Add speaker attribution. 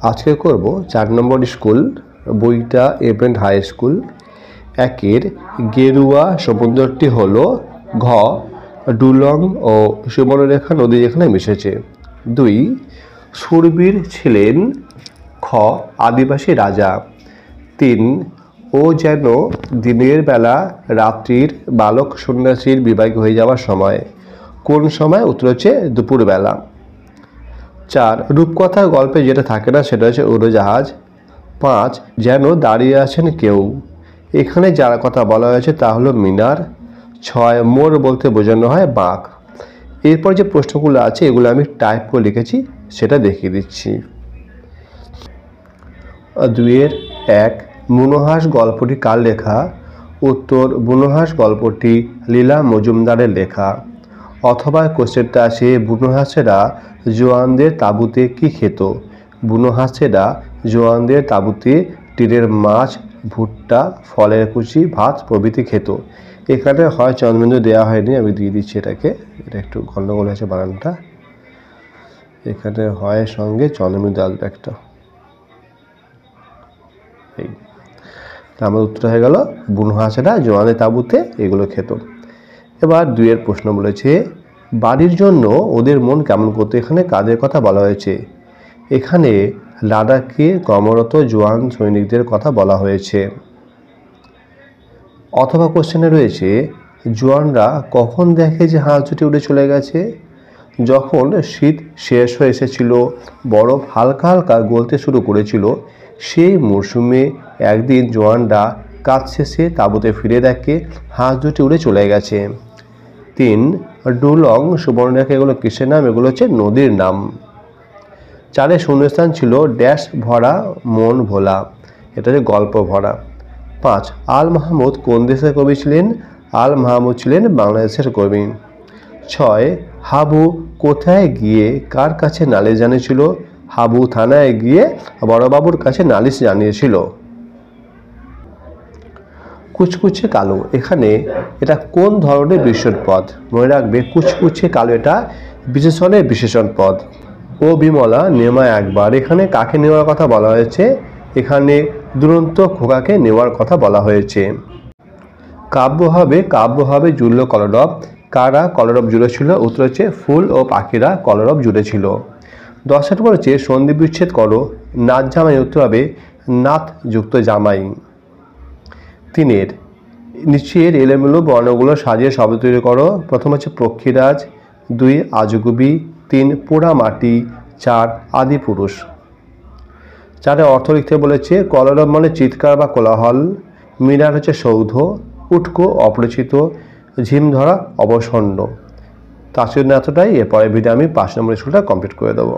Speaker 1: আজকে করব 4 নম্বর স্কুল বইটা এভেন্ট হাই স্কুল। একের গেরুয়া সমুদ্রটি হলো ঘ ডুলং ও সুবর্ণরেখা নদী যেখানে মিশেছে। 2 সুরবীর ছিলেন খ আদিবাসী রাজা। 3 ও যেন দিনের বেলা রাত্রির বালক সন্ন্যাসীর বিবাহ হয়ে যাওয়ার সময়। কোন সময়? উত্তর হচ্ছে দুপুরবেলা। 4 রূপকথার গল্পে যেটা থাকে না সেটা হচ্ছে উড়োজাহাজ। 5 যেন দাঁড়িয়ে আছেন কেউ। এখানে যার কথা বলা হয়েছে তা হলো মিনার। 6 মোর বলতে বোঝানো হয় বাঁক। এরপর যে প্রশ্নগুলো আছে এগুলো আমি টাইপ করে লিখেছি, সেটা দেখিয়ে দিচ্ছি। 2-এর 1 বুনোহাঁস গল্পটি কার লেখা? উত্তর বুনোহাঁস গল্পটি লীলা মজুমদারের লেখা। অথবা কোশ্চেনটা আছে বুনোহাঁসেরা জোয়ানদের তাঁবুতে কি খেত? বুনোহাঁসেরা জোয়ানদের তাঁবুতে তীরের মাছ, ভুট্টা, ফলের কুচি, ভাত প্রভৃতি খেত। এখানে হয় চন্দ্রবিন্দু দেওয়া হয়নি, আমি দিয়ে দিচ্ছি এটাকে, এটা একটু গন্ডগোল হয়েছে বানানটা। এখানে হয় সঙ্গে চন্দ্রবিন্দু আসবে একটা। এই আমার উত্তর হয়ে গেল বুনোহাঁসেরা জোয়ানের তাঁবুতে এগুলো খেত। এবার 2-এর প্রশ্ন বলেছে বাড়ির জন্য ওদের মন কেমন করতো। এখানে কাদের কথা বলা হয়েছে? এখানে লাদাখে কর্মরত জোয়ান সৈনিকদের কথা বলা হয়েছে। অথবা কোশ্চেনে রয়েছে জোয়ানরা কখন দেখে যে হাঁস দুটি উড়ে চলে গেছে? যখন শীত শেষ হয়ে এসেছিল, বরফ হালকা হালকা গলতে শুরু করেছিল, সেই মরশুমে একদিন জোয়ানরা কাজ শেষে তাঁবুতে ফিরে দেখে হাঁস দুটি উড়ে চলে গেছে। 3 ডুলং সুবর্ণরেখা এগুলো কিসের নাম? এগুলো হচ্ছে নদীর নাম। 4 শূন্যস্থান ছিল ড্যাশ ভরা মন ভোলা, এটা হচ্ছে গল্প ভরা। 5 আল মাহমুদ কোন দেশের কবি ছিলেন? আল মাহমুদ ছিলেন বাংলাদেশের কবি। 6 হাবু কোথায় গিয়ে কার কাছে নালিশ জানিয়েছিল? হাবু থানায় গিয়ে বড়বাবুর কাছে নালিশ জানিয়েছিল। কুচকুচে কালো, এখানে এটা কোন ধরনের বিশেষণ পদ? মনে রাখবে কুচকুচে কালো এটা বিশেষণের বিশেষণ পদ। ও বিমলা নেমা একবার, এখানে কাকে নেওয়ার কথা বলা হয়েছে? এখানে দুরন্ত খোকাকে নেওয়ার কথা বলা হয়েছে। কাব্য হবে জুড়ল কলরব, কারা কলরব জুড়েছিল? উত্তর হচ্ছে ফুল ও পাখিরা কলরব জুড়েছিল। 10 বলেছে সন্ধি বিচ্ছেদ করো, নাথ জামাই, উত্তর হবে নাথ যুক্ত জামাই। 3 নিচের এলোমেলো বর্ণগুলো সাজিয়ে শব্দ তৈরি করো। প্রথম হচ্ছে পক্ষীরাজ, 2 আজগুবি, 3 পোড়া মাটি, 4 আদি পুরুষ। 4 অর্থ লিখতে বলেছে কলরব মানে চিৎকার বা কোলাহল, মিনার হচ্ছে সৌধ, উটকো অপরিচিত, ঝিম ধরা অবসন্ন। তার জন্য এতটাই। এরপরে ভিডিও আমি 5 নম্বর স্কুলটা কমপ্লিট করে দেবো।